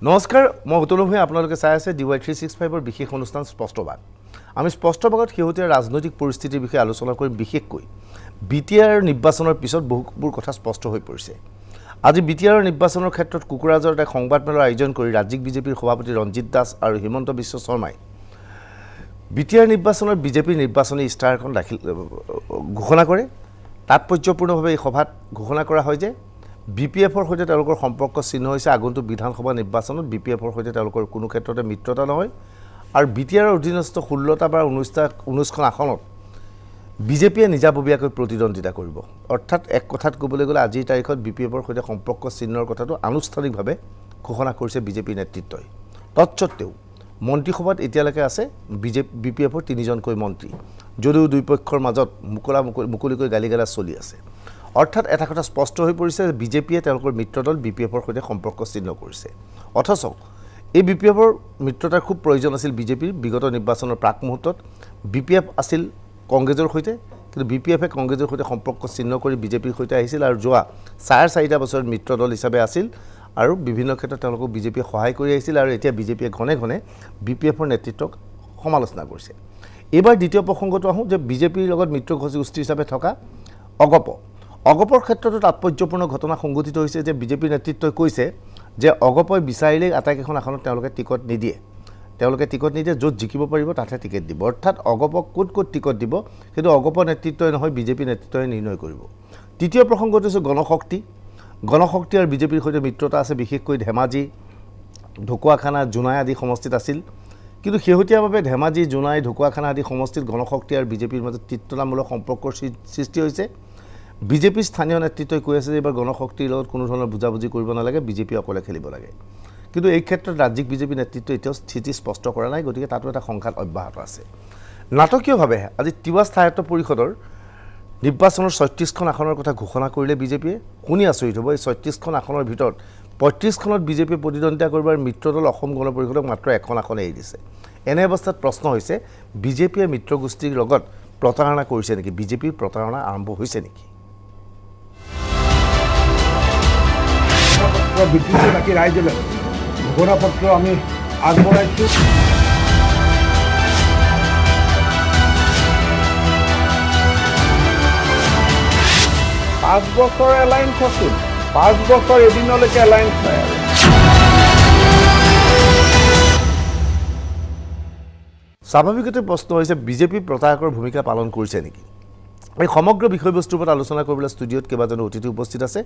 নমস্কাৰ মই উত্তম হৈ আপোনালোকে চাই আছে DY 365 বিশেষ অনুষ্ঠান স্পষ্টবাদ আমি স্পষ্টবাদত শেহতীয়া ৰাজনৈতিক পৰিস্থিতিৰ বিষয়ে আলোচনা কৰি বিশেষকৈ বিটিআৰ নিৰ্বাচনৰ পিছত বহুবোৰ কথা স্পষ্ট হৈ পৰিছে আজি বিটিআৰ নিৰ্বাচনৰ ক্ষেত্ৰত কুকুৰাজৰ এক সংবাদমেলৰ আয়োজন কৰি ৰাজ্যিক বিজেপিৰ সভাপতি ৰঞ্জিত দাস আৰু হিমন্ত বিশ্ব শৰ্মাই বিটিআৰ নিৰ্বাচনৰ বিজেপিৰ নিৰ্বাচনী ইস্তাহাৰখন ঘোষণা কৰে তাৎপৰ্যপূৰ্ণভাৱে এই সভাত ঘোষণা কৰা হয় যে বিপিএফৰ সৈতে তেওঁলোকৰ সম্পৰ্ক চিহ্ন হৈছে আগন্তুক বিধানসভা নিৰ্বাচনত বিপিএফৰ সৈতে তেওঁলোকৰ কোনো ক্ষেত্ৰতে মিত্ৰতা নহয় আৰু বিটিআৰৰ অধীনস্থ 16টা বা 19খন আসনত বিজেপিয়ে নিজাববীয়াকৈ প্ৰতিদ্বন্দ্বিতা কৰিব অৰ্থাৎ এক কথাত ক'বলৈ গ'লে আজিৰ তাৰিখত বিপিএফৰ সৈতে সম্পৰ্ক চিহ্নৰ কথাটো আনুষ্ঠানিকভাৱে ঘোষণা কৰিছে বিজেপি নেতৃত্বই তৎসত্ত্বেও মন্ত্ৰীসভাত এতিয়ালৈকে আছে বিপিএফৰ 3জনকৈ মন্ত্ৰী যদিও দুই পক্ষৰ মাজত মুকলিকৈ গালিগালাজ চলি আছে অৰ্থাৎ এটা কথা স্পষ্ট হৈ পৰিছে যে বিজেপিয়ে তেওঁলোকৰ মিত্ৰদল বিপিএফৰ সৈতে সম্পৰ্ক চিহ্ন কৰিছে অথচ এই বিপিএফৰ মিত্ৰতাৰ খুব প্ৰয়োজন আছিল বিজেপিৰ বিগত নিৰ্বাচনৰ প্ৰাক মুহূৰ্তত বিপিএফ আছিল কংগ্ৰেছৰ সৈতে কিন্তু বিপিএফে কংগ্ৰেছৰ সৈতে সম্পৰ্ক চিহ্ন কৰি বিজেপিৰ সৈতে আহিছিল আৰু যোৱা 4.5 বছৰ মিত্ৰদল হিচাপে আছিল আৰু বিভিন্ন ক্ষেত্ৰত তেওঁলোকক বিজেপিয়ে সহায় কৰি আহিছিল আৰু এতিয়া বিজেপিয়ে ঘনে ঘনে বিপিএফৰ নেতৃত্বক সমালোচনা কৰিছে এবাৰ দ্বিতীয় প্ৰসংগটো আহোঁ যে বিজেপিৰ লগত মিত্ৰ গোষ্ঠী হিচাপে থকা অগপৰ ক্ষেত্ৰতো তাৎপৰ্যপূৰ্ণ ঘটনা সংঘটিত হৈছে যে বিজেপিৰ নেতৃত্বই কৈছে যে অগপই বিচাৰিলে আটাইকেইখন আসনত তেওঁলোকে টিকট নিদিয়ে য'ত জিকিব পাৰিব তাতে টিকট দিব অৰ্থাৎ অগপক ক'ত টিকট দিব কিন্তু অগপৰ নেতৃত্বই নহয় বিজেপি নেতৃত্বই নিৰ্ণয় কৰিব তৃতীয় প্ৰসংগটো হৈছে গণশক্তি আৰু বিজেপিৰ সৈতে মিত্ৰতা আছে বিশেষকৈ ধেমাজি ঢকুৱাখানা জোনাই আদি সমষ্টিত আছিল কিন্তু শেহতীয়াভাৱে ধেমাজি জোনাই ঢকুৱাখানা আদি সমষ্টিত গণশক্তি আৰু বিজেপিৰ মাজত তিক্ততামূলক সম্পৰ্কৰ সৃষ্টি হৈছে বিজেপিৰ স্থানীয় নেতৃত্বই কৈ আছে যে এবাৰ গণশক্তিৰ লগত কোনো ধৰণৰ বুজাবুজি কৰিব নালাগে বিজেপি অকলে খেলিব লাগে কিন্তু এই ক্ষেত্ৰত ৰাজ্যিক বিজেপি নেতৃত্বই এতিয়াও স্থিতি স্পষ্ট কৰা নাই গতিকে তাতো এটা সংঘাত অব্যাহত আছে নাটকীয়ভাৱে আজি তিৱা স্থায়ত্ব পৰিষদৰ নিৰ্বাচনৰ 36খন আসনৰ কথা ঘোষণা কৰিলে বিজেপিয়ে শুনি আচৰিত হ'ব এই 36খন আসনৰ ভিতৰত 35খনত বিজেপিয়ে প্ৰতিদ্বন্দ্বিতা কৰিব আৰু মিত্ৰদল অসম গণ পৰিষদক মাত্ৰ এখন আসন এৰি দিছে এনে অৱস্থাত প্ৰশ্ন হৈছে বিজেপিয়ে মিত্ৰগোষ্ঠীৰ লগত প্ৰতাৰণা কৰিছে নেকি বিজেপিৰ প্ৰতাৰণা আৰম্ভ হৈছে নেকি ভিত্তিতে বাকী ৰাইজলৈ ঘোষণাপত্ৰ আমি আগবঢ়াইছোঁ 5 বছৰ এলায়েন্স আছিল 5 বছৰ এদিনলৈকে এলায়েন্স নাই আৰু স্বাভাৱিকতে প্ৰশ্ন হৈছে বিজেপি প্ৰতাৰকৰ ভূমিকা পালন কৰিছে নেকি এই সমগ্ৰ বিষয়বস্তুৰ ওপৰত আলোচনা কৰিবলৈ ষ্টুডিঅ'ত কেইবাজনো অতিথি উপস্থিত আছে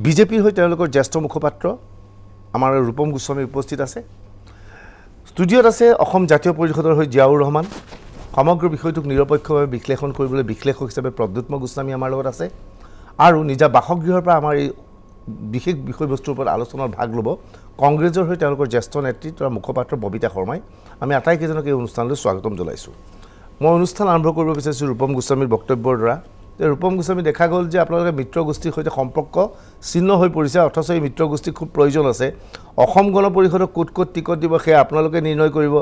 বিজেপিৰ হৈ তেওঁলোকৰ জ্যেষ্ঠ মুখপাত্ৰ আমাৰ ৰূপম গোস্বামী উপস্থিত আছে ষ্টুডিঅ'ত আছে অসম জাতীয় পৰিষদৰ হৈ জিয়াউৰ ৰহমান সমগ্ৰ বিষয়টোক নিৰপেক্ষভাৱে বিশ্লেষণ কৰিবলৈ বিশ্লেষক হিচাপে প্ৰদ্যুৎম গোস্বামী আমাৰ লগত আছে আৰু নিজা বাসগৃহৰ পৰা আমাৰ এই বিশেষ বিষয়বস্তুৰ ওপৰত আলোচনাৰ ভাগ ল'ব কংগ্ৰেছৰ হৈ তেওঁলোকৰ জ্যেষ্ঠ নেতৃত্ব আৰু মুখপাত্ৰ ববিতা শৰ্মাই আমি আটাইকেইজনক এই অনুষ্ঠানলৈ স্বাগতম জনাইছোঁ মই অনুষ্ঠান আৰম্ভ কৰিব বিচাৰিছোঁ ৰূপম গোস্বামীৰ বক্তব্যৰ দ্বাৰা ৰূপম গোস্বামী দেখা গ'ল যে আপোনালোকে মিত্ৰগোষ্ঠীৰ সৈতে সম্পৰ্ক চিহ্ন হৈ পৰিছে অথচ এই মিত্ৰগোষ্ঠীৰ খুব প্ৰয়োজন আছে অসম গণ পৰিষদক ক'ত টিকট দিব সেয়া আপোনালোকে নিৰ্ণয় কৰিব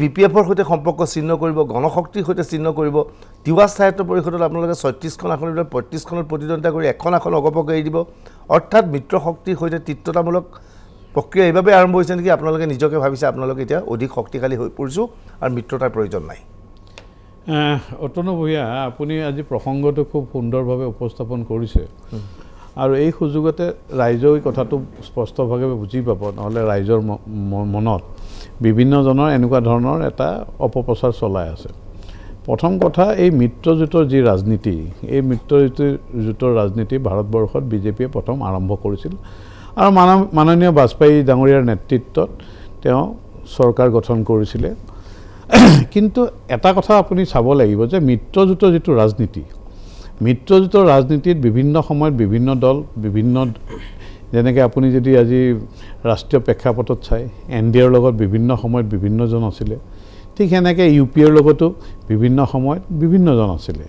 বিপিএফৰ সৈতে সম্পৰ্ক চিহ্ন কৰিব গণশক্তিৰ সৈতে চিহ্ন কৰিব তিৱা স্থায়ত্ব পৰিষদত আপোনালোকে 36খন আসনৰ ভিতৰত 35খনত প্ৰতিদ্বন্দ্বিতা কৰি এখন আসন অগপক এৰি দিব অৰ্থাৎ মিত্ৰশক্তিৰ সৈতে তিক্ততামূলক প্ৰক্ৰিয়া এইভাৱে আৰম্ভ হৈছে নেকি আপোনালোকে নিজকে ভাবিছে আপোনালোকে এতিয়া অধিক শক্তিশালী হৈ পৰিছোঁ আৰু মিত্ৰতাৰ প্ৰয়োজন নাই অতনু ভূঞা আপুনি আজি প্ৰসংগটো খুব সুন্দৰভাৱে উপস্থাপন কৰিছে আৰু এই সুযোগতে ৰাইজেও এই কথাটো স্পষ্টভাৱে বুজি পাব নহ'লে ৰাইজৰ মনত বিভিন্নজনৰ এনেকুৱা ধৰণৰ এটা অপপ্ৰচাৰ চলাই আছে প্ৰথম কথা এই মিত্ৰজোঁটৰ যি ৰাজনীতি এই মিত্ৰজোঁটৰ ৰাজনীতি ভাৰতবৰ্ষত বিজেপিয়ে প্ৰথম আৰম্ভ কৰিছিল আৰু মাননীয় বাজপেয়ী ডাঙৰীয়াৰ নেতৃত্বত তেওঁ চৰকাৰ গঠন কৰিছিলে কিন্তু এটা কথা আপুনি চাব লাগিব যে মিত্ৰজোঁটৰ যিটো মিত্ৰজোঁটৰ ৰাজনীতিত বিভিন্ন সময়ত বিভিন্ন দল বিভিন্ন যেনেকৈ আপুনি যদি আজি ৰাষ্ট্ৰীয় প্ৰেক্ষাপটত চায় NDAৰ লগত বিভিন্ন সময়ত বিভিন্নজন আছিলে ঠিক সেনেকৈ UPৰ লগতো বিভিন্ন সময়ত বিভিন্নজন আছিলে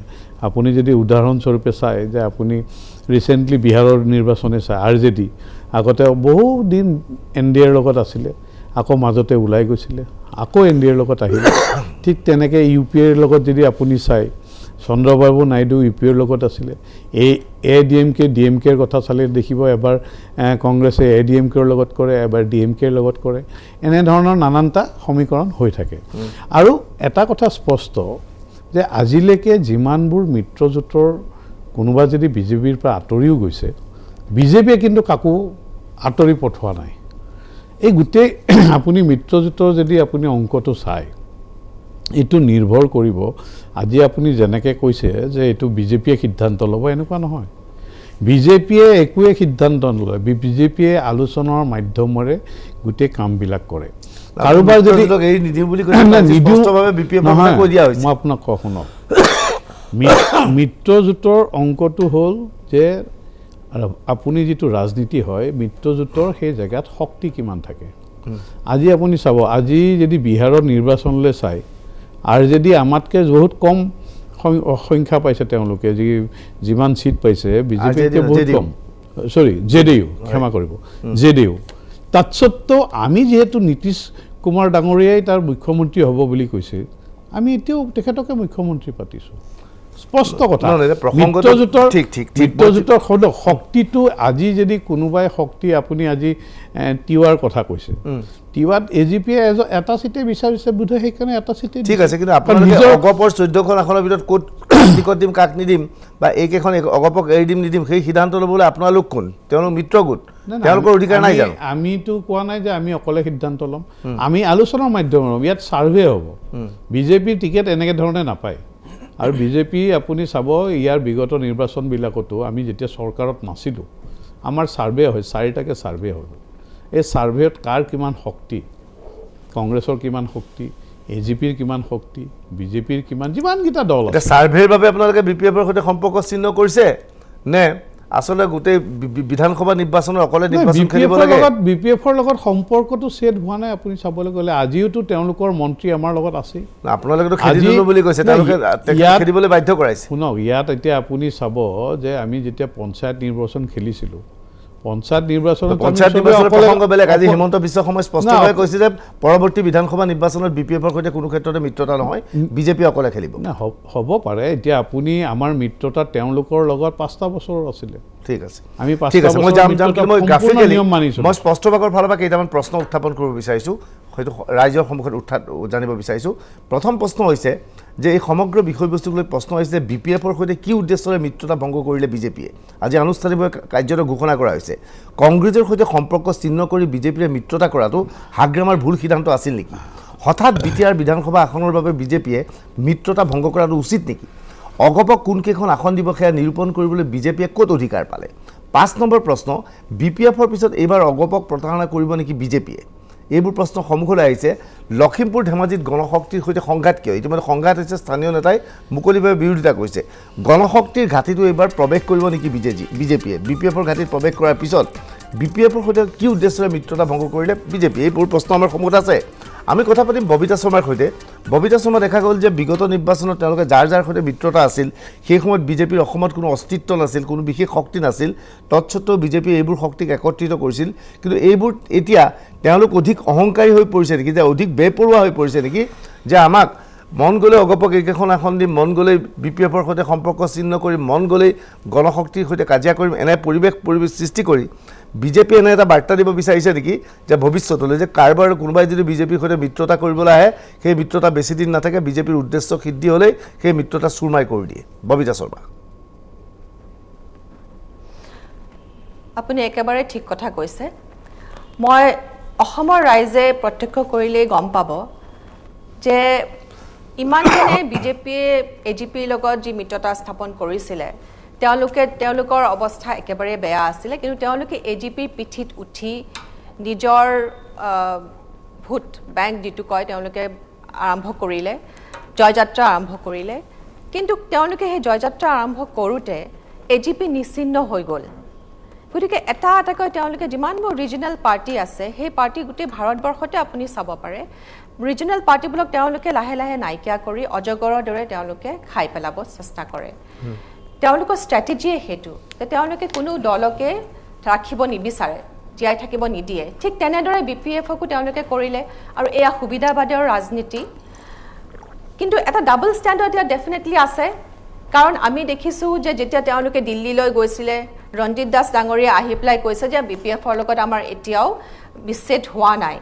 আপুনি যদি উদাহৰণস্বৰূপে চায় যে আপুনি ৰিচেণ্টলি বিহাৰৰ নিৰ্বাচনে চায় RJD আগতে বহু দিন NDAৰ লগত আছিলে আকৌ মাজতে ওলাই গৈছিলে আকৌ NDAৰ লগত আহিলে ঠিক তেনেকৈ UPৰ লগত যদি আপুনি চায় চন্দ্ৰবাবু নাইডু UPৰ লগত আছিলে DMKৰ কথা চালে দেখিব এবাৰ কংগ্ৰেছে ADMKৰ লগত কৰে এবাৰ DMKৰ লগত কৰে এনেধৰণৰ নানানটা সমীকৰণ হৈ থাকে আৰু এটা কথা স্পষ্ট যে আজিলৈকে যিমানবোৰ মিত্ৰজোঁটৰ কোনোবা যদি বিজেপিৰ পৰা আঁতৰিও গৈছে বিজেপিয়ে কিন্তু কাকো আঁতৰি পঠোৱা নাই এই গোটেই আপুনি মিত্ৰজোঁটৰ যদি আপুনি অংকটো চায় এইটো নিৰ্ভৰ কৰিব আজি আপুনি যেনেকৈ কৈছে যে এইটো বিজেপিয়ে সিদ্ধান্ত ল'ব এনেকুৱা নহয় বিজেপিয়ে একোৱে সিদ্ধান্ত নলয় বিজেপিয়ে আলোচনাৰ মাধ্যমেৰে গোটেই কামবিলাক কৰে কাৰোবাৰ যদি এই নিদিওঁ বুলি কৈছে স্পষ্টভাৱে বিপিএফ কৈ দিয়া হৈছে মই আপোনাক কওঁ শুনক মিত্ৰজোঁটৰ অংকটো হ'ল যে আপুনি যিটো ৰাজনীতি হয় মিত্ৰজোঁটৰ সেই জেগাত শক্তি কিমান থাকে আজি আপুনি চাব আজি যদি বিহাৰৰ নিৰ্বাচনলৈ চায় RJD আমাতকৈ বহুত কম সংখ্যা পাইছে তেওঁলোকে যিমান সিট পাইছে বিজেপিতকৈ বহুত কম JDU ক্ষমা কৰিব JDU তাৎসত্ত্বেও আমি যেহেতু নীতিশ কুমাৰ ডাঙৰীয়াই তাৰ মুখ্যমন্ত্ৰী হ'ব বুলি কৈছে আমি এতিয়াও তেখেতকে মুখ্যমন্ত্ৰী পাতিছোঁ স্পষ্ট কথা মিত্ৰজোঁটৰ শক্তিটো আজি যদি কোনোবাই শক্তি আপুনি আজি তিৱাৰ কথা কৈছে তিৱাত AGPয়ে এটা চিটে বিচাৰিছে বোধহয় সেইকাৰণে এটা চিটে ঠিক আছে কিন্তু আপোনালোকে অগপৰ 14খন আসনৰ ভিতৰত ক'ত টিকট দিম কাক নিদিম বা এইকেইখন অগপক এৰি দিম নিদিম সেই সিদ্ধান্ত ল'বলৈ আপোনালোক কোন তেওঁলোক মিত্ৰগোট তেওঁলোকৰ অধিকাৰ নাই জানো আমিতো কোৱা নাই যে আমি অকলে সিদ্ধান্ত ল'ম আমি আলোচনাৰ মাধ্যমেৰে ইয়াত ছাৰ্ভে হ'ব বিজেপিৰ টিকেট এনেকৈ ধৰণে নাপায় আৰু বিজেপি আপুনি চাব ইয়াৰ বিগত নিৰ্বাচনবিলাকতো আমি যেতিয়া চৰকাৰত নাছিলোঁ আমাৰ ছাৰ্ভে হয় 4টাকে ছাৰ্ভে হ'ল এই ছাৰ্ভেত কাৰ কিমান শক্তি কংগ্ৰেছৰ কিমান শক্তি AGPৰ কিমান শক্তি বিজেপিৰ কিমান যিমানকেইটা দল আছে ছাৰ্ভেৰ বাবে আপোনালোকে বিপিএফৰ সৈতে সম্পৰ্ক চিহ্ন কৰিছে নে আসলে গোটেই বিধানসভা নিৰ্বাচনৰ অকলে নিৰ্বাচন খেলিব লাগে বিপিএফৰ লগত সম্পৰ্কটো সেট হোৱা নাই আপুনি চাবলৈ গ'লে আজিওতো তেওঁলোকৰ মন্ত্ৰী আমাৰ লগত আছে আপোনালোকেতো খেলি দিলো বুলি কৈছে তেওঁলোকে খেলিবলৈ বাধ্য কৰাইছে শুনক ইয়াত এতিয়া আপুনি চাব যে আমি যেতিয়া পঞ্চায়ত নিৰ্বাচন খেলিছিলোঁ পঞ্চায়ত নিৰ্বাচনত প্ৰসংগ বেলেগ আজি হিমন্ত বিশ্ব শৰ্মাই স্পষ্টভাৱে কৈছে যে পৰৱৰ্তী বিধানসভা নিৰ্বাচনত বিপিএফৰ সৈতে কোনো ক্ষেত্ৰতে মিত্ৰতা নহয় বিজেপি অকলে খেলিব না হ'ব পাৰে এতিয়া আপুনি আমাৰ মিত্ৰতা তেওঁলোকৰ লগত 5টা বছৰ আছিলে ঠিক আছে আমি 5টা বছৰ মই যাম মই গ্ৰাফিকেলি মানিছোঁ মই স্পষ্টভাগৰ ফালৰ পৰা কেইটামান প্ৰশ্ন উত্থাপন কৰিব বিচাৰিছোঁ হয়তো ৰাইজৰ সন্মুখত জানিব বিচাৰিছোঁ প্ৰথম প্ৰশ্ন হৈছে যে এই সমগ্ৰ বিষয়বস্তুক লৈ প্ৰশ্ন হৈছে বিপিএফৰ সৈতে কি উদ্দেশ্যৰে মিত্ৰতা ভংগ কৰিলে বিজেপিয়ে আজি আনুষ্ঠানিকভাৱে কাৰ্যত ঘোষণা কৰা হৈছে কংগ্ৰেছৰ সৈতে সম্পৰ্ক চিহ্ন কৰি বিজেপিয়ে মিত্ৰতা কৰাটো হাগ্ৰামাৰ ভুল সিদ্ধান্ত আছিল নেকি হঠাৎ BTR বিধানসভা আসনৰ বাবে বিজেপিয়ে মিত্ৰতা ভংগ কৰাটো উচিত নেকি অগপক কোনকেইখন আসন দিব সেয়া নিৰূপণ কৰিবলৈ বিজেপিয়ে ক'ত অধিকাৰ পালে 5 নম্বৰ প্ৰশ্ন বিপিএফৰ পিছত এইবাৰ অগপক প্ৰতাৰণা কৰিব নেকি বিজেপিয়ে এইবোৰ প্ৰশ্ন সন্মুখলৈ আহিছে লখিমপুৰ ধেমাজিত গণশক্তিৰ সৈতে সংঘাত কিয় ইতিমধ্যে সংঘাত হৈছে স্থানীয় নেতাই মুকলিভাৱে বিৰোধিতা কৰিছে গণশক্তিৰ ঘাটিটো এইবাৰ প্ৰৱেশ কৰিব নেকি বিজেপিয়ে বিপিএফৰ ঘাটিত প্ৰৱেশ কৰাৰ পিছত বিপিএফৰ সৈতে কি উদ্দেশ্যৰে মিত্ৰতা ভংগ কৰিলে বিজেপি এইবোৰ প্ৰশ্ন আমাৰ সন্মুখত আছে আমি কথা পাতিম ববিতা শৰ্মাৰ সৈতে ববিতা শৰ্মা দেখা গ'ল যে বিগত নিৰ্বাচনত তেওঁলোকে যাৰ সৈতে মিত্ৰতা আছিল সেই সময়ত বিজেপিৰ অসমত কোনো অস্তিত্ব নাছিল কোনো বিশেষ শক্তি নাছিল তৎসত্ত্বেও বিজেপিয়ে এইবোৰ শক্তিক একত্ৰিত কৰিছিল কিন্তু এইবোৰ এতিয়া তেওঁলোক অধিক অহংকাৰী হৈ পৰিছে নেকি যে অধিক বেপৰুৱা হৈ পৰিছে নেকি যে আমাক মন গ'লে অগপক এইকেইখন আসন দিম মন গ'লে বিপিএফৰ সৈতে সম্পৰ্ক চিহ্ন কৰিম মন গ'লে গণশক্তিৰ সৈতে কাজিয়া কৰিম এনে পৰিৱেশ সৃষ্টি কৰি বিজেপিয়ে এনে এটা বাৰ্তা দিব বিচাৰিছে নেকি যে ভৱিষ্যতলৈ যে কাৰোবাৰ কোনোবাই যদি বিজেপিৰ সৈতে মিত্ৰতা কৰিবলৈ আহে সেই মিত্ৰতা বেছি দিন নাথাকে বিজেপিৰ উদ্দেশ্য সিদ্ধি হ'লেই সেই মিত্ৰতা চুৰমাই কৰি দিয়ে ববিতা শৰ্মা আপুনি একেবাৰে ঠিক কথা কৈছে মই অসমৰ ৰাইজে প্ৰত্যক্ষ কৰিলেই গম পাব যে ইমানদিনে বিজেপিয়ে AGPৰ লগত যি মিত্ৰতা স্থাপন কৰিছিলে তেওঁলোকৰ অৱস্থা একেবাৰে বেয়া আছিলে কিন্তু তেওঁলোকে AGPৰ পিঠিত উঠি নিজৰ ভোট বেংক যিটো কয় তেওঁলোকে আৰম্ভ কৰিলে জয়যাত্ৰা আৰম্ভ কৰিলে কিন্তু তেওঁলোকে সেই জয়যাত্ৰা আৰম্ভ কৰোঁতে AGP নিশ্চিন্ন হৈ গ'ল গতিকে এটাকৈ তেওঁলোকে যিমানবোৰ ৰিজনেল পাৰ্টি আছে সেই পাৰ্টি গোটেই ভাৰতবৰ্ষতে আপুনি চাব পাৰে ৰিজনেল পাৰ্টিবোৰক তেওঁলোকে লাহে লাহে নাইকিয়া কৰি অজগৰৰ দৰে তেওঁলোকে খাই পেলাব চেষ্টা কৰে তেওঁলোকৰ ষ্ট্ৰেটেজিয়ে সেইটো যে তেওঁলোকে কোনো দলকে ৰাখিব নিবিচাৰে জীয়াই থাকিব নিদিয়ে ঠিক তেনেদৰে বিপিএফকো তেওঁলোকে কৰিলে আৰু এয়া সুবিধাবাদৰ ৰাজনীতি কিন্তু এটা ডাবল ষ্টেণ্ডাৰ্ড ইয়াত ডেফিনেটলি আছে কাৰণ আমি দেখিছোঁ যে যেতিয়া তেওঁলোকে দিল্লীলৈ গৈছিলে ৰঞ্জিত দাস ডাঙৰীয়া আহি পেলাই কৈছে যে BPF-ৰ লগত আমাৰ এতিয়াও বিচ্ছেদ হোৱা নাই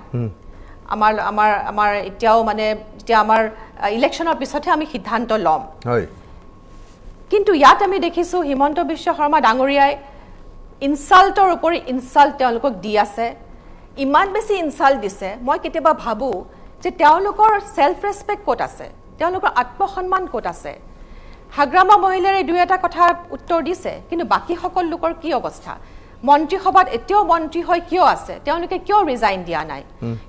আমাৰ এতিয়াও মানে যেতিয়া আমাৰ ইলেকশ্যনৰ পিছতহে আমি সিদ্ধান্ত ল'ম হয় কিন্তু ইয়াত আমি দেখিছোঁ হিমন্ত বিশ্ব শৰ্মা ডাঙৰীয়াই ইনচাল্টৰ ওপৰি ইনচাল্ট তেওঁলোকক দি আছে ইমান বেছি ইনচাল্ট দিছে মই কেতিয়াবা ভাবোঁ যে তেওঁলোকৰ সেলফ ৰেসপেক্ট ক'ত আছে তেওঁলোকৰ আত্মসন্মান ক'ত আছে হাগ্ৰামা মহিলাৰে দুই এটা কথা উত্তৰ দিছে কিন্তু বাকি সকল লোকৰ কি অৱস্থা মন্ত্ৰীসভাত এতিয়াও মন্ত্ৰী হৈ কিয় আছে তেওঁলোকে কিয় ৰিজাইন দিয়া নাই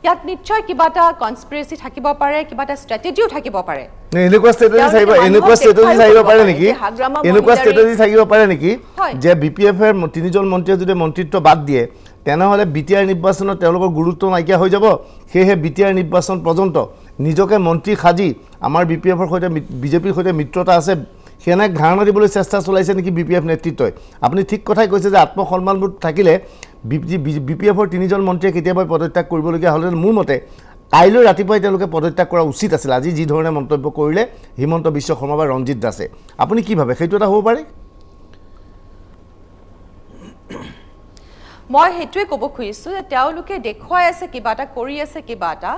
ইয়াত নিশ্চয় কিবা এটা কনস্পিৰেসি থাকিব পাৰে কিবা এটা ষ্ট্ৰেটেজিও থাকিব পাৰে এনেকুৱা ষ্ট্ৰেটেজি থাকিব পাৰে নেকি এনেকুৱা ষ্ট্ৰেটেজি থাকিব পাৰে নেকি যে BPF-ৰ 3জন মন্ত্ৰীয়ে যদি মন্ত্ৰিত্ব বাদ দিয়ে তেনেহ'লে BTR নিৰ্বাচনত তেওঁলোকৰ গুৰুত্ব নাইকিয়া হৈ যাব সেয়েহে BTR নিৰ্বাচন পৰ্যন্ত নিজকে মন্ত্ৰী সাজি আমাৰ BPF-ৰ সৈতে বিজেপিৰ সৈতে মিত্ৰতা আছে সেনেক ধাৰণা দিবলৈ চেষ্টা চলাইছে নেকি BPF নেতৃত্বই আপুনি ঠিক কথাই কৈছে যে আত্মসন্মানবোধ থাকিলে BPF-ৰ 3জন মন্ত্ৰীয়ে কেতিয়াবা পদত্যাগ কৰিবলগীয়া হ'লে মোৰ মতে কাইলৈ ৰাতিপুৱাই তেওঁলোকে পদত্যাগ কৰা উচিত আছিল আজি যি ধৰণে মন্তব্য কৰিলে হিমন্ত বিশ্ব শৰ্মা বা ৰঞ্জিত দাসে আপুনি কি ভাবে সেইটো এটা হ'ব পাৰে মই হেতুৱে ক'ব খুজিছোঁ যে তেওঁলোকে দেখুৱাই আছে কিবা এটা কৰি আছে কিবা এটা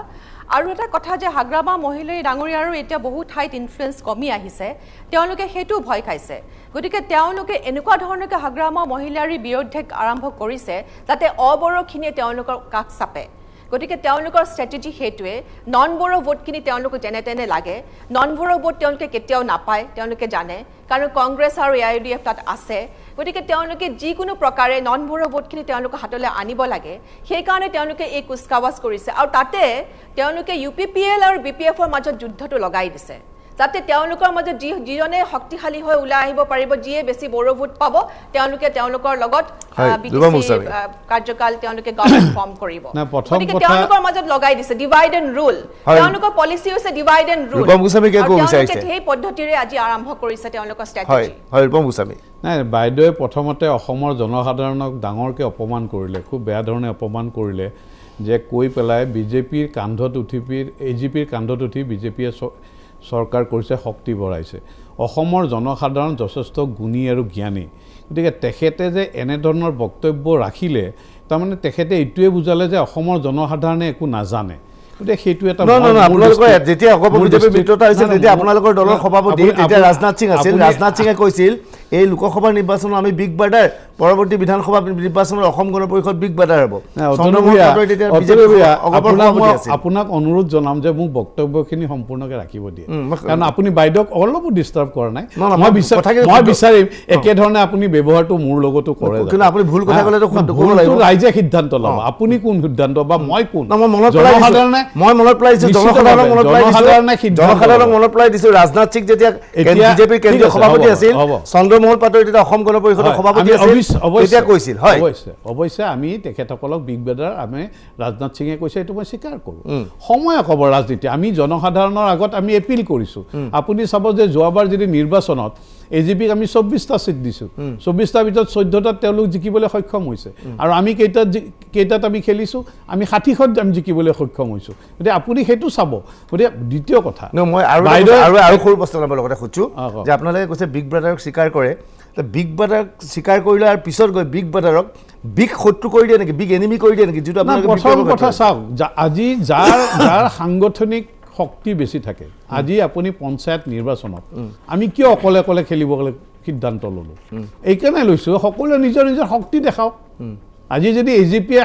আৰু এটা কথা যে হাগ্ৰামা মহিলাই ডাঙৰীয়াৰো এতিয়া বহু ঠাইত ইনফ্লুৱেঞ্চ কমি আহিছে তেওঁলোকে সেইটো ভয় খাইছে গতিকে তেওঁলোকে এনেকুৱা ধৰণকে হাগ্ৰামা মহিলাৰ বিৰুদ্ধে আৰম্ভ কৰিছে যাতে অবৰখিনিয়ে তেওঁলোকৰ কাষ চাপে গতিকে তেওঁলোকৰ ষ্ট্ৰেটেজি হেতুৱে নন বড়ো ভোটখিনি তেওঁলোকক যেনে তেনে লাগে নন বড়ো ভোট তেওঁলোকে কেতিয়াও নাপায় তেওঁলোকে জানে কাৰণ কংগ্ৰেছ আৰু AIUDF তাত আছে গতিকে তেওঁলোকে যিকোনো প্ৰকাৰে নন বড়ো ভোটখিনি তেওঁলোকৰ হাতলৈ আনিব লাগে সেইকাৰণে তেওঁলোকে এই কুচকাৱাজ কৰিছে আৰু তাতে তেওঁলোকে UPPL আৰু BPF-ৰ মাজত যুদ্ধটো লগাই দিছে যাতে তেওঁলোকৰ মাজত যিজনে শক্তিশালী হৈ ওলাই আহিব পাৰিব যিয়ে বেছি বড়ো ভোট পাব তেওঁলোকে তেওঁলোকৰ লগত কাৰ্যকাল তেওঁলোকে গভৰ্ণমেণ্ট ফৰ্ম কৰিব গতিকে তেওঁলোকৰ মাজত লগাই দিছে ডিভাইড এণ্ড ৰুল তেওঁলোকৰ পলিচি হৈছে ডিভাইড এণ্ড ৰুল তেওঁলোকে সেই পদ্ধতিৰে আজি আৰম্ভ কৰিছে তেওঁলোকৰ ষ্ট্ৰেটেজি নাই বাইদেৱে প্ৰথমতে অসমৰ জনসাধাৰণক ডাঙৰকৈ অপমান কৰিলে খুব বেয়া ধৰণে অপমান কৰিলে যে কৈ পেলাই বিজেপিৰ কান্ধত উঠি AGPৰ কান্ধত উঠি বিজেপিয়ে চৰকাৰ কৰিছে শক্তি বঢ়াইছে অসমৰ জনসাধাৰণ যথেষ্ট গুণী আৰু জ্ঞানী গতিকে তেখেতে যে এনেধৰণৰ বক্তব্য ৰাখিলে তাৰমানে তেখেতে এইটোৱে বুজালে যে অসমৰ জনসাধাৰণে একো নাজানে গতিকে সেইটো এটা আপোনালোকৰ যেতিয়া বিজেপিৰ মিত্ৰতা হৈছিল তেতিয়া আপোনালোকৰ দলৰ সভাপতি তেতিয়া ৰাজনাথ সিং আছিল ৰাজনাথ সিঙে কৈছিল এই লোকসভা নিৰ্বাচনত আমি বিগ বাৰ্ডাৰ পৰৱৰ্তী বিধানসভা নিৰ্বাচনত অসম গণ পৰিষদ বিগ বাৰ্ডাৰ হ'ব আপোনাক অনুৰোধ জনাম যে মোক বক্তব্যখিনি সম্পূৰ্ণকৈ ৰাখিব দিয়ে কাৰণ আপুনি বাইদেউক অলপো ডিষ্টাৰ্ব কৰা নাই মই বিচাৰিম একেধৰণে আপুনি ব্যৱহাৰটো মোৰ লগতো কৰে আপুনি ভুল কথা ক'লে ৰাইজে সিদ্ধান্ত ল'ব আপুনি কোন সিদ্ধান্ত বা মই কোন মই মনত পেলাইছোঁ জনসাধাৰণক মনত পেলাই দিছোঁ ৰাজনাথ সিং যেতিয়া বিজেপিৰ কেন্দ্ৰীয় সভাপতি আছিল চন্দ্ৰমোহন পাটোৱাৰী তেতিয়া অসম গণ পৰিষদৰ সভাপতি আছিল তেতিয়া কৈছিল হয় অৱশ্যে আমি তেখেতসকলক বিগ বাৰ্ডাৰ আমি ৰাজনাথ সিঙে কৈছে এইটো মই স্বীকাৰ কৰোঁ সময় ক'ব ৰাজনীতি আমি জনসাধাৰণৰ আগত আমি এপিল কৰিছোঁ আপুনি চাব যে যোৱাবাৰ যদি নিৰ্বাচনত AGPক আমি 24টা সিট দিছোঁ 24টাৰ ভিতৰত 14টাত তেওঁলোক জিকিবলৈ সক্ষম হৈছে আৰু আমি কেইটাত আমি খেলিছোঁ আমি 60ত আমি জিকিবলৈ সক্ষম হৈছোঁ গতিকে আপুনি সেইটো চাব গতিকে দ্বিতীয় কথা মই আৰু সৰু প্ৰশ্ন লগতে সুধিছোঁ যে আপোনালোকে কৈছে বিগ ব্ৰাদাৰক স্বীকাৰ কৰে বিগ ব্ৰাদাৰক স্বীকাৰ কৰিলে আৰু পিছত গৈ বিগ ব্ৰাদাৰক বিগ শত্ৰু কৰি দিয়ে নেকি বিগ এনিমি কৰি দিয়ে নেকি যিটো আপোনালোকে প্ৰথম কথা চাওক আজি যাৰ সাংগঠনিক শক্তি বেছি থাকে আজি আপুনি পঞ্চায়ত নিৰ্বাচনত আমি কিয় অকলে অকলে খেলিবলৈ সিদ্ধান্ত ল'লোঁ এইকাৰণে লৈছোঁ সকলোৱে নিজৰ নিজৰ শক্তি দেখাওক আজি যদি AGPয়ে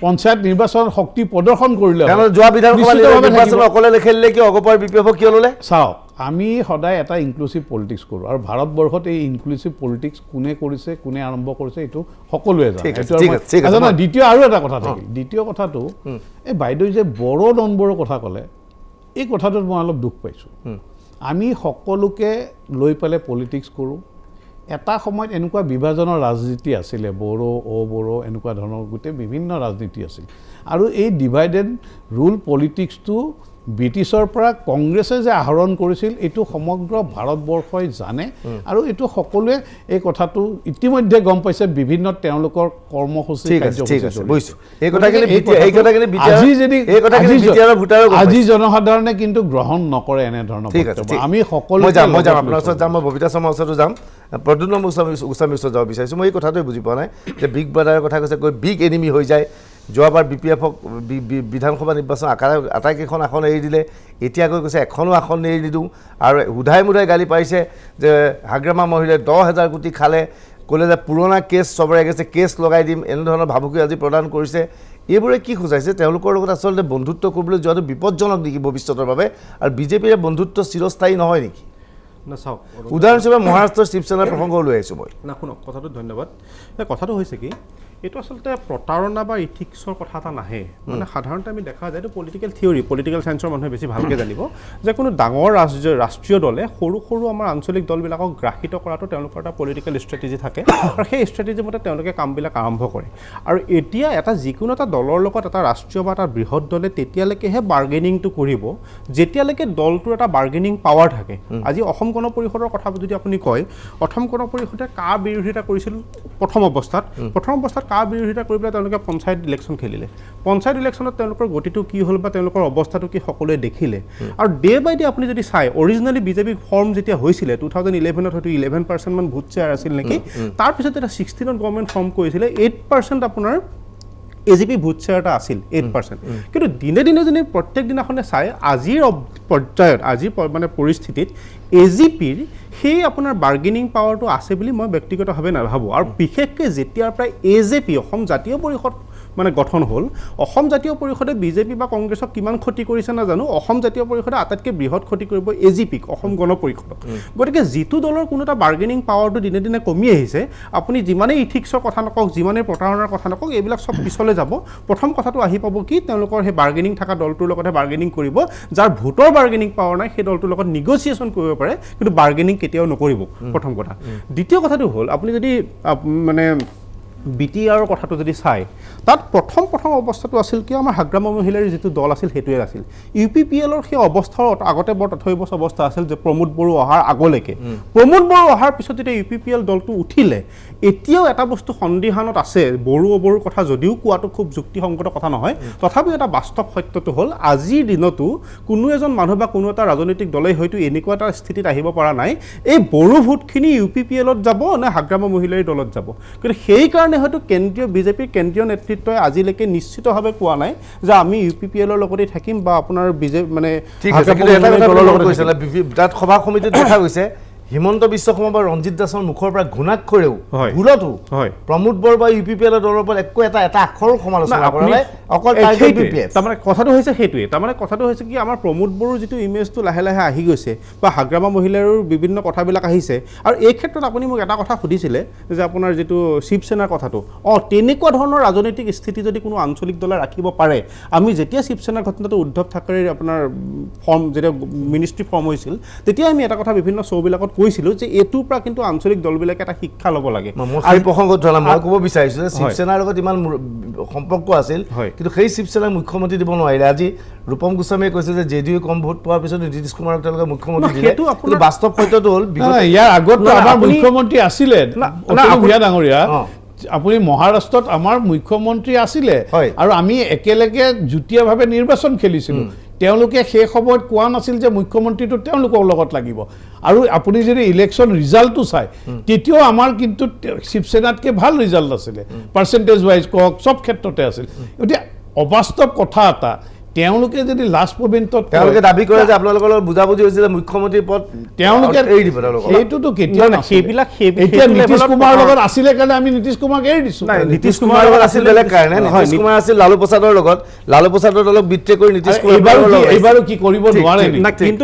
পঞ্চায়ত নিৰ্বাচনত শক্তি প্ৰদৰ্শন কৰিলে যোৱা বিধানসভা নিৰ্বাচনত অকলে খেলিলে কি অগপৰ BPF কিয় ল'লে চাওক আমি সদায় এটা ইনক্লুচিভ পলিটিক্স কৰোঁ আৰু ভাৰতবৰ্ষত এই ইনক্লুচিভ পলিটিক্স কোনে কৰিছে কোনে আৰম্ভ কৰিছে এইটো সকলোৱে জানে দ্বিতীয় আৰু এটা কথা থাকিল দ্বিতীয় কথাটো এই বাইদেউ যে বড়ো নন বড়ো কথা ক'লে এই কথাটোত মই অলপ দুখ পাইছোঁ আমি সকলোকে লৈ পেলাই পলিটিক্স কৰোঁ এটা সময়ত এনেকুৱা বিভাজনৰ ৰাজনীতি আছিলে বড়ো অবড়ো এনেকুৱা ধৰণৰ গোটেই বিভিন্ন ৰাজনীতি আছিল আৰু এই ডিভাইড এণ্ড ৰুল পলিটিক্সটো ব্ৰিটিছৰ পৰা কংগ্ৰেছে যে আহৰণ কৰিছিল এইটো সমগ্ৰ ভাৰতবৰ্ষই জানে আৰু এইটো সকলোৱে এই কথাটো ইতিমধ্যে গম পাইছে বিভিন্ন তেওঁলোকৰ কৰ্মসূচী আজি জনসাধাৰণে কিন্তু গ্ৰহণ নকৰে এনেধৰণৰ আমি সকলোৱে আপোনাৰ ওচৰত যাম মই ববিতা শৰ্মাৰ ওচৰতো যাম প্ৰদ্যুম্ন গোস্বামীৰ ওচৰত যাব বিচাৰিছোঁ মই এই কথাটোৱে বুজি পোৱা নাই যে বিগ ব্ৰাদাৰৰ কথা কৈছে কৈ বিগ এনিমি হৈ যায় যোৱাবাৰ BPFক বিধানসভা নিৰ্বাচন আটাইকেইখন আসন এৰি দিলে এতিয়া গৈ কৈছে এখনো আসন এৰি নিদিওঁ আৰু উধাই মুধাই গালি পাৰিছে যে হাগ্ৰামা মহিলাই 10,000 কোটি খালে ক'লে যে পুৰণা কেছ চবৰে গেছে কেছ লগাই দিম এনেধৰণৰ ভাবুকি আজি প্ৰদান কৰিছে এইবোৰে কি খুজাইছে তেওঁলোকৰ লগত আচলতে বন্ধুত্ব কৰিবলৈ যোৱাটো বিপদজনক নেকি ভৱিষ্যতৰ বাবে আৰু বিজেপিৰ বন্ধুত্ব চিৰস্থায়ী নহয় নেকি না চাওক উদাহৰণস্বৰূপে মহাৰাষ্ট্ৰৰ শিৱসেনাৰ প্ৰসংগ লৈ আহিছোঁ মই না শুনক কথাটো ধন্যবাদ কথাটো হৈছে কি এইটো আচলতে প্ৰতাৰণা বা ইথিক্সৰ কথা এটা নাহে মানে সাধাৰণতে আমি দেখা যায় এইটো পলিটিকেল থিয়ৰী পলিটিকেল চায়েন্সৰ মানুহে বেছি ভালকৈ জানিব যে কোনো ডাঙৰ ৰাষ্ট্ৰীয় দলে সৰু সৰু আমাৰ আঞ্চলিক দলবিলাকক গ্ৰাসিত কৰাটো তেওঁলোকৰ এটা পলিটিকেল ষ্ট্ৰেটেজি থাকে আৰু সেই ষ্ট্ৰেটেজি মতে তেওঁলোকে কামবিলাক আৰম্ভ কৰে আৰু এতিয়া এটা যিকোনো এটা দলৰ লগত এটা ৰাষ্ট্ৰীয় বা এটা বৃহৎ দলে তেতিয়ালৈকেহে বাৰ্গেনিংটো কৰিব যেতিয়ালৈকে দলটোৰ এটা বাৰ্গেনিং পাৱাৰ থাকে আজি অসম গণ পৰিষদৰ কথা যদি আপুনি কয় অসম গণ পৰিষদে কাৰ বিৰোধিতা কৰিছিল প্ৰথম অৱস্থাত কাৰ বিৰোধিতা কৰি পেলাই তেওঁলোকে পঞ্চায়ত ইলেকশ্যন খেলিলে পঞ্চায়ত ইলেকশ্যনত তেওঁলোকৰ গতিটো কি হ'ল বা তেওঁলোকৰ অৱস্থাটো কি সকলোৱে দেখিলে আৰু ডে বাই ডে আপুনি যদি চাই অৰিজিনেলি বিজেপি ফৰ্ম যেতিয়া হৈছিলে 2011ত হয়তো 11% মান ভোট শ্বেয়াৰ আছিল নেকি তাৰপিছত এটা 16ত গভৰ্ণমেণ্ট ফৰ্ম কৰিছিলে 8% আপোনাৰ AGP ভোট শ্বেয়াৰ এটা আছিল 8% কিন্তু দিনে দিনে যদি প্ৰত্যেক দিনাখনে চাই আজিৰ পৰ্যায়ত আজিৰ মানে পৰিস্থিতিত AGPৰ সেই আপোনাৰ বাৰ্গেনিং পাৱাৰটো আছে বুলি মই ব্যক্তিগতভাৱে নাভাবোঁ আৰু বিশেষকৈ যেতিয়াৰ পৰা AJP অসম জাতীয় পৰিষদ মানে গঠন হ'ল অসম জাতীয় পৰিষদে বিজেপি বা কংগ্ৰেছক কিমান ক্ষতি কৰিছে নাজানো অসম জাতীয় পৰিষদে আটাইতকৈ বৃহৎ ক্ষতি কৰিব AGPক অসম গণ পৰিষদক গতিকে যিটো দলৰ কোনো এটা বাৰ্গেনিং পাৱাৰটো দিনে দিনে কমি আহিছে আপুনি যিমানেই ইথিক্সৰ কথা নকওক যিমানেই প্ৰতাৰণাৰ কথা নকওক এইবিলাক চব পিছলৈ যাব প্ৰথম কথাটো আহি পাব কি তেওঁলোকৰ সেই বাৰ্গেনিং থকা দলটোৰ লগতহে বাৰ্গেনিং কৰিব যাৰ ভোটৰ বাৰ্গেনিং পাৱাৰ নাই সেই দলটোৰ লগত নিগচিয়েশ্যন কৰিব পাৰে কিন্তু বাৰ্গেনিং কেতিয়াও নকৰিব প্ৰথম কথা দ্বিতীয় কথাটো হ'ল আপুনি যদি মানে BTR কথাটো যদি চাই তাত প্ৰথম অৱস্থাটো আছিল কি আমাৰ হাগ্ৰামা মহিলাৰ যিটো দল আছিল সেইটোৱে আছিল UPPLৰ সেই অৱস্থাৰ আগতে বৰ তথৈবচ অৱস্থা আছিল যে প্ৰমোদ বড়ো অহাৰ আগলৈকে প্ৰমোদ বড়ো অহাৰ পিছত যেতিয়া UPPL দলটো উঠিলে এতিয়াও এটা বস্তু সন্দিহানত আছে বড়োৰ কথা যদিও কোৱাটো খুব যুক্তিসংগত কথা নহয় তথাপিও এটা বাস্তৱ সত্যটো হ'ল আজিৰ দিনতো কোনো এজন মানুহ বা কোনো এটা ৰাজনৈতিক দলেই হয়তো এনেকুৱা এটা স্থিতিত আহিব পৰা নাই এই বড়ো ভোটখিনি UPPLত যাব নে হাগ্ৰামা মহিলাৰ দলত যাব কিন্তু সেইকাৰণে হয়তো কেন্দ্ৰীয় বিজেপিৰ কেন্দ্ৰীয় নেতৃত্বই আজিলৈকে নিশ্চিতভাৱে কোৱা নাই যে আমি UPPLৰ লগতে থাকিম বা আপোনাৰ বিজেপি মানে তাত সভা সমিতিত দেখা গৈছে হিমন্ত বিশ্ব শৰ্মা বা ৰঞ্জিত দাসৰ মুখৰ পৰা ঘুণাক্ষৰেও ভুলতো প্ৰমোদ বড়ো বা UPPLৰ দলৰ পৰা একো এটা আখৰ সমালোচনা কৰা নাই অকল তাৰমানে কথাটো হৈছে সেইটোৱে তাৰমানে কথাটো হৈছে কি আমাৰ প্ৰমোদ বড়োৰ যিটো ইমেজটো লাহে লাহে আহি গৈছে বা হাগ্ৰামা মহিলাৰো বিভিন্ন কথাবিলাক আহিছে আৰু এই ক্ষেত্ৰত আপুনি মোক এটা কথা সুধিছিলে যে আপোনাৰ যিটো শিৱসেনাৰ কথাটো তেনেকুৱা ধৰণৰ ৰাজনৈতিক স্থিতি যদি কোনো আঞ্চলিক দলে ৰাখিব পাৰে আমি যেতিয়া শিৱসেনাৰ ঘটনাটো উদ্ধৱ ঠাকৰেৰ আপোনাৰ ফৰ্ম যেতিয়া মিনিষ্ট্ৰী ফৰ্ম হৈছিল তেতিয়া আমি এটা কথা বিভিন্ন শ্ব'বিলাকত কৈছিলোঁ যে এইটোৰ পৰা কিন্তু আঞ্চলিক দলবিলাকে এটা শিক্ষা ল'ব লাগে আৰু প্ৰসংগত জনা মই ক'ব বিচাৰিছোঁ যে শিৱসেনাৰ লগত ইমান সম্পৰ্ক আছিল কিন্তু সেই শিৱসেনাক মুখ্যমন্ত্ৰী দিব নোৱাৰিলে আজি ৰূপম গোস্বামীয়ে কৈছে যে JDU কম ভোট পোৱাৰ পিছত নীতিশ কুমাৰক তেওঁলোকে মুখ্যমন্ত্ৰী দিলে কিন্তু বাস্তৱ সত্যটো হ'ল ইয়াৰ আগত আমাৰ মুখ্যমন্ত্ৰী আছিলে ডাঙৰীয়া আপুনি মহাৰাষ্ট্ৰত আমাৰ মুখ্যমন্ত্ৰী আছিলে আৰু আমি একেলগে যুটীয়াভাৱে নিৰ্বাচন খেলিছিলোঁ তেওঁলোকে সেই সময়ত কোৱা নাছিল যে মুখ্যমন্ত্ৰীটো তেওঁলোকৰ লগত লাগিব আৰু আপুনি যদি ইলেকশ্যন ৰিজাল্টটো চাই তেতিয়াও আমাৰ কিন্তু শিৱসেনাতকৈ ভাল ৰিজাল্ট আছিলে পাৰ্চেণ্টেজ ৱাইজ কওক চব ক্ষেত্ৰতে আছিল গতিকে অবাস্তৱ কথা এটা তেওঁলোকে যদি লাষ্ট পৰ্যন্তত তেওঁলোকে দাবী কৰে যে আপোনালোকৰ বুজাবুজি হৈছিল মুখ্যমন্ত্ৰী পদ তেওঁলোকে এৰি দিব সেইটোতো কেতিয়া সেইবিলাক এতিয়া নীতিশ কুমাৰৰ লগত আছিলে কাৰণে আমি নীতিশ কুমাৰক এৰি দিছোঁ নীতিশ কুমাৰৰ লগত আছিল বেলেগ কাৰণে নীতিশ কুমাৰ আছিল লালু প্ৰসাদৰ লগত লালু প্ৰসাদৰ দলক বিত্ৰে কৰি নীতিশ কুমাৰ এইবাৰো কি কৰিব নোৱাৰে কিন্তু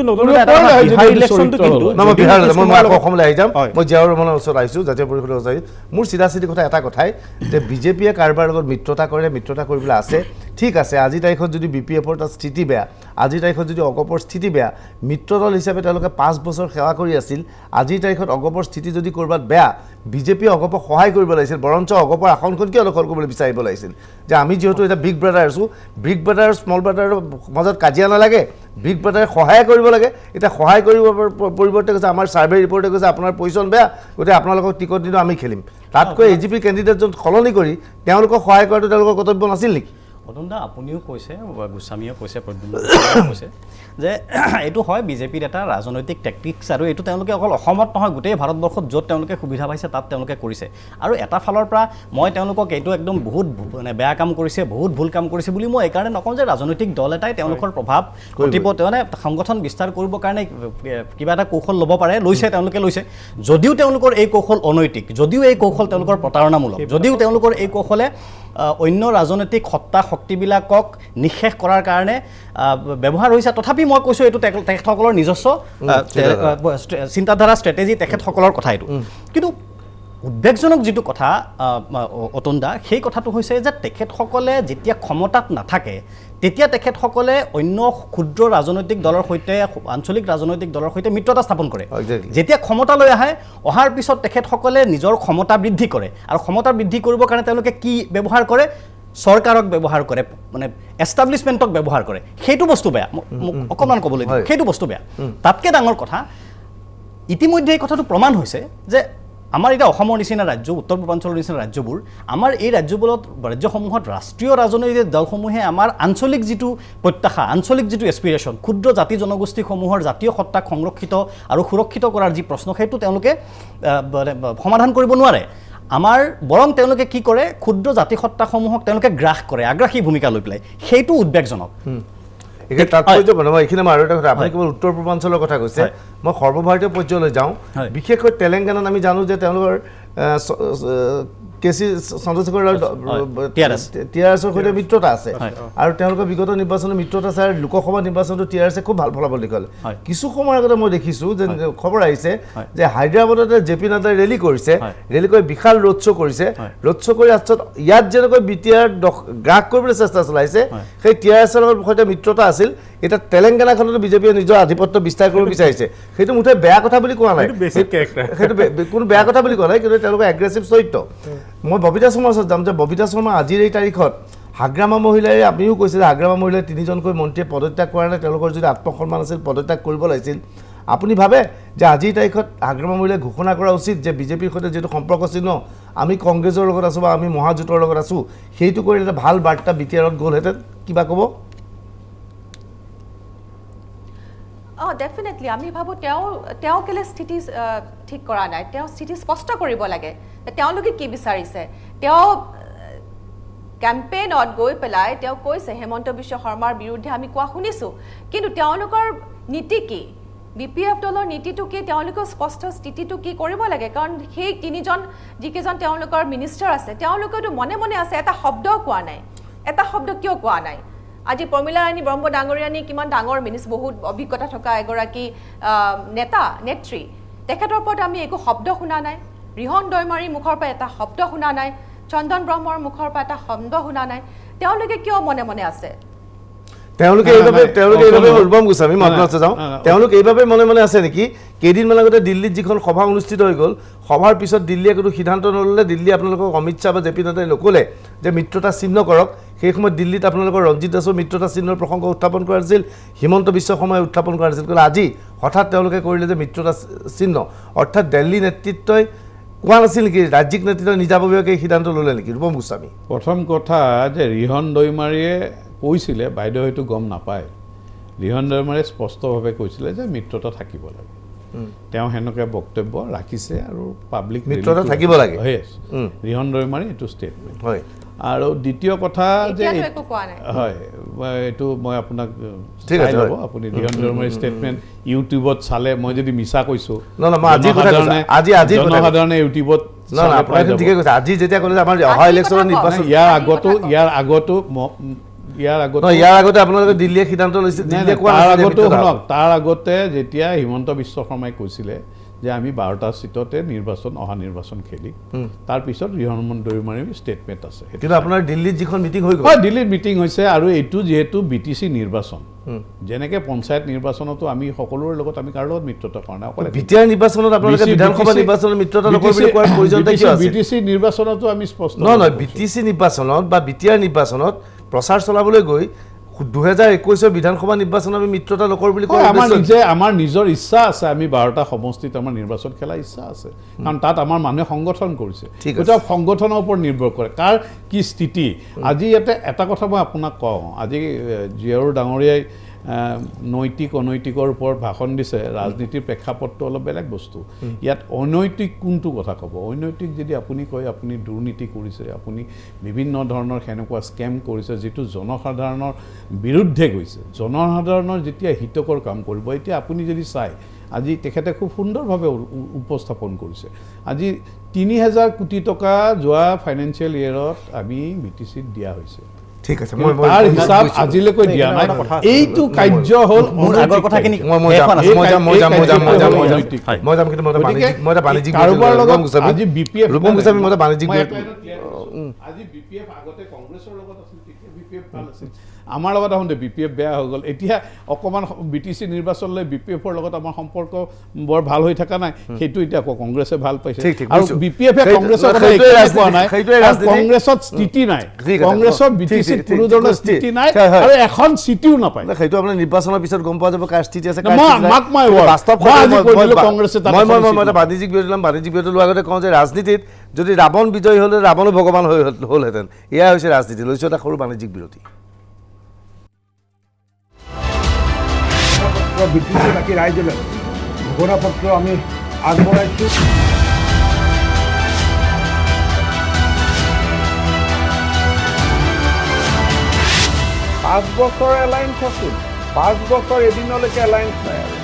মই অসমলৈ আহি যাম মই জিয়াউৰ ৰহমানৰ ওচৰত আহিছোঁ জাতীয় পৰিষদৰ ওচৰত মোৰ চিধা চিধি কথা এটা কথাই যে বিজেপিয়ে কাৰোবাৰ লগত মিত্ৰতা কৰে মিত্ৰতা কৰিবলৈ আছে ঠিক আছে আজিৰ তাৰিখত যদি BPFৰ তাত স্থিতি বেয়া আজিৰ তাৰিখত যদি অগপৰ স্থিতি বেয়া মিত্ৰদল হিচাপে তেওঁলোকে 5 বছৰ সেৱা কৰি আছিল আজিৰ তাৰিখত অগপৰ স্থিতি যদি ক'ৰবাত বেয়া বিজেপিয়ে অগপক সহায় কৰিব লাগিছিল বৰঞ্চ অগপৰ আসনখন কিয় দখল কৰিবলৈ বিচাৰিব লাগিছিল যে আমি যিহেতু এটা বিগ ব্ৰাদাৰ আছোঁ বিগ ব্ৰাদাৰ স্মল ব্ৰাদাৰৰ মাজত কাজিয়া নালাগে বিগ ব্ৰাদাৰে সহায় কৰিব লাগে এতিয়া সহায় কৰিব পৰিৱৰ্তে কৈছে আমাৰ ছাৰ্ভে ৰিপৰ্টে কৈছে আপোনাৰ পজিশ্যন বেয়া গতিকে আপোনালোকক টিকট নিদিওঁ আমি খেলিম তাতকৈ এজিপি কেণ্ডিডেটজন সলনি কৰি তেওঁলোকক সহায় কৰাটো তেওঁলোকৰ কৰ্তব্য নাছিল নেকি অতন দা আপুনিও কৈছে গোস্বামীয়েও কৈছে প্ৰদ্যুন্ম কৈছে যে এইটো হয় বিজেপিৰ এটা ৰাজনৈতিক টেকটিক্স আৰু এইটো তেওঁলোকে অকল অসমত নহয় গোটেই ভাৰতবৰ্ষত য'ত তেওঁলোকে সুবিধা পাইছে তাত তেওঁলোকে কৰিছে আৰু এটা ফালৰ পৰা মই তেওঁলোকক এইটো একদম বহুত মানে বেয়া কাম কৰিছে বহুত ভুল কাম কৰিছে বুলি মই এইকাৰণে নকওঁ যে ৰাজনৈতিক দল এটাই তেওঁলোকৰ প্ৰভাৱ প্ৰতিপদ মানে সংগঠন বিস্তাৰ কৰিবৰ কাৰণে কিবা এটা কৌশল ল'ব পাৰে লৈছে তেওঁলোকে লৈছে যদিও তেওঁলোকৰ এই কৌশল অনৈতিক যদিও এই কৌশল তেওঁলোকৰ প্ৰতাৰণামূলক যদিও তেওঁলোকৰ এই কৌশলে অন্য ৰাজনৈতিক সত্তা শক্তিবিলাকক নিঃশেষ কৰাৰ কাৰণে ব্যৱহাৰ হৈছে তথাপি মই কৈছোঁ এইটো তেখেতসকলৰ নিজস্ব চিন্তাধাৰা ষ্ট্ৰেটেজি তেখেতসকলৰ কথা এইটো কিন্তু উদ্বেগজনক যিটো কথা অতন দা সেই কথাটো হৈছে যে তেখেতসকলে যেতিয়া ক্ষমতাত নাথাকে তেতিয়া তেখেতসকলে অন্য ক্ষুদ্ৰ ৰাজনৈতিক দলৰ সৈতে আঞ্চলিক ৰাজনৈতিক দলৰ সৈতে মিত্ৰতা স্থাপন কৰে যেতিয়া ক্ষমতালৈ আহে অহাৰ পিছত তেখেতসকলে নিজৰ ক্ষমতা বৃদ্ধি কৰে আৰু ক্ষমতা বৃদ্ধি কৰিবৰ কাৰণে তেওঁলোকে কি ব্যৱহাৰ কৰে চৰকাৰক ব্যৱহাৰ কৰে মানে এষ্টাব্লিছমেণ্টক ব্যৱহাৰ কৰে সেইটো বস্তু বেয়া অকণমান ক'বলৈ সেইটো বস্তু বেয়া তাতকৈ ডাঙৰ কথা ইতিমধ্যে এই কথাটো প্ৰমাণ হৈছে যে আমাৰ এতিয়া অসমৰ নিচিনা ৰাজ্য উত্তৰ পূৰ্বাঞ্চলৰ নিচিনা ৰাজ্যবোৰ আমাৰ এই ৰাজ্যসমূহত ৰাষ্ট্ৰীয় ৰাজনৈতিক দলসমূহে আমাৰ আঞ্চলিক যিটো প্ৰত্যাশা আঞ্চলিক যিটো এছপিৰেশ্যন ক্ষুদ্ৰ জাতি জনগোষ্ঠীসমূহৰ জাতীয় সত্তাক সংৰক্ষিত আৰু সুৰক্ষিত কৰাৰ যি প্ৰশ্ন সেইটো তেওঁলোকে সমাধান কৰিব নোৱাৰে আমাৰ বৰং তেওঁলোকে কি কৰে ক্ষুদ্ৰ জাতি সত্তাসমূহক তেওঁলোকে গ্ৰাস কৰে আগ্ৰাসী ভূমিকা লৈ পেলাই সেইটো উদ্বেগজনক এতিয়া তাৎপৰ্য মই এইখিনি আৰু এটা কথা আপুনি কেৱল উত্তৰ পূৰ্বাঞ্চলৰ কথা কৈছে মই সৰ্বভাৰতীয় পৰ্যায়লৈ যাওঁ বিশেষকৈ তেলেংগানাত আমি জানো যে তেওঁলোকৰ কেচি চন্দ্ৰশেখৰ ৰাও টিআৰএছৰ সৈতে মিত্ৰতা আছে আৰু তেওঁলোকৰ বিগত নিৰ্বাচনৰ মিত্ৰতা আছে আৰু লোকসভা নিৰ্বাচনটো টিআৰএছে খুব ভাল ফলাফল দেখুৱালে কিছু সময়ৰ আগতে মই দেখিছোঁ যে খবৰ আহিছে যে হায়দৰাবাদতে জেপি নাড্ডাই ৰেলী কৰিছে ৰেলী কৰি বিশাল ৰোড শ্ব' কৰিছে ৰোড শ্ব' কৰি তাৰপিছত ইয়াত যেনেকৈ বিটিআৰ গ্ৰাস কৰিবলৈ চেষ্টা চলাইছে সেই টিআৰএছৰ সৈতে মিত্ৰতা আছিল এতিয়া তেলেংগানাখনতো বিজেপিয়ে নিজৰ আধিপত্য বিস্তাৰ কৰিব বিচাৰিছে সেইটো মুঠে বেয়া কথা বুলি কোৱা নাই সেইটো কোনো বেয়া কথা বুলি কোৱা নাই কিন্তু তেওঁলোকৰ এগ্ৰেছিভ চৰিত্ৰ মই ববিতা শৰ্মাৰ ওচৰত যাম যে ববিতা শৰ্মা আজিৰ এই তাৰিখত হাগ্ৰামা মহিলাই আপুনিও কৈছে যে হাগ্ৰামা মহিলাই 3জনকৈ মন্ত্ৰীয়ে পদত্যাগ কৰা নাই তেওঁলোকৰ যদি আত্মসন্মান আছিল পদত্যাগ কৰিব লাগিছিল আপুনি ভাবে যে আজিৰ তাৰিখত হাগ্ৰামা মহিলাই ঘোষণা কৰা উচিত যে বিজেপিৰ সৈতে যিটো সম্পৰ্ক চিহ্ন আমি কংগ্ৰেছৰ লগত আছোঁ বা আমি মহাজোঁটৰ লগত আছোঁ সেইটো কৰি এটা ভাল বাৰ্তা বিটিআৰত গ'লহেঁতেন কিবা ক'ব ডেফিনেটলি আমি ভাবোঁ তেওঁ কেলে স্থিতি ঠিক কৰা নাই তেওঁ স্থিতি স্পষ্ট কৰিব লাগে তেওঁলোকে কি বিচাৰিছে তেওঁ কেম্পেইনত গৈ পেলাই তেওঁ কৈছে হেমন্ত বিশ্ব শৰ্মাৰ বিৰুদ্ধে আমি কোৱা শুনিছোঁ কিন্তু তেওঁলোকৰ নীতি কি বিপিএফ দলৰ নীতিটো কি তেওঁলোকৰ স্পষ্ট স্থিতিটো কি কৰিব লাগে কাৰণ সেই 3জন যিকেইজন তেওঁলোকৰ মিনিষ্টাৰ আছে তেওঁলোকেতো মনে মনে আছে এটা শব্দ কোৱা নাই এটা শব্দ কিয় কোৱা নাই আজি প্ৰমিলা ৰাণী ব্ৰহ্ম ডাঙৰীয়ানী কিমান ডাঙৰ বহুত অভিজ্ঞতা থকা এগৰাকী নেতা নেত্ৰী তেখেতৰ ওপৰত আমি একো শব্দ শুনা নাই ৰিহন দৈমাৰীৰ মুখৰ পৰা এটা শব্দ শুনা নাই চন্দন ব্ৰহ্মৰ মুখৰ পৰা এটা শব্দ শুনা নাই তেওঁলোকে কিয় মনে মনে আছে তেওঁলোকে এইভাবে উলবম গোস্বামী মই আপোনাৰ ওচৰত যাওঁ তেওঁলোক এইভাবে মনে মনে আছে নেকি কেইদিনমান আগতে দিল্লীত যিখন সভা অনুষ্ঠিত হৈ গ'ল সভাৰ পিছত দিল্লীয়ে কোনো সিদ্ধান্ত নল'লে দিল্লী আপোনালোকক অমিত শ্বাহ বা জেপি নাড্ডাই নক'লে যে মিত্ৰতা চিহ্ন কৰক সেই সময়ত দিল্লীত আপোনালোকৰ ৰঞ্জিত দাসৰ মিত্ৰতা চিহ্নৰ প্ৰসংগ উত্থাপন কৰা হৈছিল হিমন্ত বিশ্ব শৰ্মাই উত্থাপন কৰা হৈছিল কিন্তু আজি হঠাৎ তেওঁলোকে কৰিলে যে মিত্ৰতা চিহ্ন অৰ্থাৎ দিল্লী নেতৃত্বই কোৱা নাছিল নেকি ৰাজ্যিক নেতৃত্বই নিজাববীয়াকৈ এই সিদ্ধান্ত ল'লে নেকি ৰূপম গোস্বামী প্ৰথম কথা যে ৰিহন দৈমাৰীয়ে কৈছিলে বাইদেউ হয়তো গম নাপায় ৰিহন দৈমাৰীয়ে স্পষ্টভাৱে কৈছিলে যে মিত্ৰতা থাকিব লাগে তেওঁ সেনেকৈ বক্তব্য ৰাখিছে আৰু পাব্লিক মিত্ৰতা থাকিব লাগে ৰিহন দৈমাৰী এইটো ষ্টেটমেণ্ট হয় আৰু দ্বিতীয় কথা যে হয় এইটো মই আপোনাক চাই ল'ব আপুনি ৰিহন দৈমাৰীৰ ষ্টেটমেণ্ট ইউটিউবত চালে মই যদি মিছা কৈছোঁ জনসাধাৰণে ইউটিউবত আজি যেতিয়া ক'লে আমাৰ অহা ইলেকশ্যনৰ নিৰ্বাচন ইয়াৰ আগতে আপোনালোকে দিল্লীয়ে সিদ্ধান্ত লৈছে তাৰ আগতে যেতিয়া হিমন্ত বিশ্ব শৰ্মাই কৈছিলে যে আমি 12টা সিটতে অহা নিৰ্বাচন খেলি তাৰপিছত ৰিহন দৈমাৰীৰ ষ্টেটমেণ্ট আছে কিন্তু আপোনাৰ দিল্লীত যিখন মিটিং হৈ গ'ল দিল্লীত মিটিং হৈছে আৰু এইটো যিহেতু বিটিচি নিৰ্বাচন যেনেকৈ পঞ্চায়ত নিৰ্বাচনতো আমি সকলোৰে লগত আমি কাৰো লগত মিত্ৰতা কৰা নাই অকল বিটিআৰ নিৰ্বাচনত আপোনালোকে বিধানসভা নিৰ্বাচনত মিত্ৰতা নকৰিব বুলি কোৱাৰ প্ৰয়োজনীয়তা কি আছে বিটিচি নিৰ্বাচনতো আমি স্পষ্ট নহয় বিটিচি নিৰ্বাচনত বা বিটিআৰ নিৰ্বাচনত প্ৰচাৰ চলাবলৈ গৈ 2021 বিধানসভা নিৰ্বাচন আমি মিত্ৰতা নকৰোঁ বুলি হয়, কোৱা আমাৰ নিজৰ ইচ্ছা আছে, আমি 12টা সমষ্টিত আমাৰ নিৰ্বাচন খেলাৰ ইচ্ছা আছে, কাৰণ তাত আমাৰ মানুহে সংগঠন কৰিছে, ঠিক আছে। গতিকে সংগঠনৰ ওপৰত নিৰ্ভৰ কৰে কাৰ কি স্থিতি। আজি ইয়াতে এটা কথা মই আপোনাক কওঁ, আজি জীয়াৰু ডাঙৰীয়াই নৈতিক অনৈতিকৰ ওপৰত ভাষণ দিছে, ৰাজনীতিৰ প্ৰেক্ষাপটটো অলপ বেলেগ বস্তু। ইয়াত অনৈতিক কোনটো কথা ক'ব? অনৈতিক যদি আপুনি কয় আপুনি দুৰ্নীতি কৰিছে, আপুনি বিভিন্ন ধৰণৰ সেনেকুৱা স্কেম কৰিছে যিটো জনসাধাৰণৰ বিৰুদ্ধে গৈছে, জনসাধাৰণৰ যেতিয়া হিতকৰ কাম কৰিব। এতিয়া আপুনি যদি চায় আজি তেখেতে খুব সুন্দৰভাৱে উপস্থাপন কৰিছে, আজি 3000 কোটি টকা যোৱা ফাইনেন্সিয়েল ইয়েৰত আমি BTCত দিয়া হৈছে, ঠিক আছে তাৰ হিচাপ আজিলৈকে দিয়া নাই। এইটো কাৰ্য হ'ল মোৰ আগৰ কথাখিনি কাৰোবাৰ লগত আজি BPF আজি BPF আগতে কংগ্ৰেছৰ লগত আছিল, তেতিয়া BPF ভাল আছিল, আমাৰ লগত আহোঁতে BPF বেয়া হৈ গ'ল। এতিয়া অকণমান BTC নিৰ্বাচনলৈ BPFৰ লগত আমাৰ সম্পৰ্ক বৰ ভাল হৈ থকা নাই, সেইটো এতিয়া আকৌ কংগ্ৰেছে ভাল পাইছে। আৰু BPFে কংগ্ৰেছৰ কথা একোৱেই পোৱা নাই, কংগ্ৰেছত স্থিতি নাই, কংগ্ৰেছৰ BTCত কোনো ধৰণৰ স্থিতি নাই, আৰু এখন চিটিও নাপায়। সেইটো আপোনাৰ নিৰ্বাচনৰ পিছত গম পোৱা যাব কাৰ স্থিতি আছে। বাণিজ্যিক বিৰতি ল'ম, বাণিজ্যিক বিৰতি লোৱাৰ আগতে কওঁ যে ৰাজনীতিত যদি ৰাৱণ বিজয়ী হ'লে ৰাৱণো ভগৱান হ'লহেঁতেন, এয়া হৈছে ৰাজনীতি। লৈছোঁ এটা সৰু বাণিজ্যিক বিৰতি। BTC বাকী ৰাইজলৈ ঘোষণাপত্ৰ আমি আগবঢ়াইছোঁ। 5 বছৰ এলায়েন্স আছিল, 5 বছৰ এদিনলৈকে এলায়েন্স নাই আৰু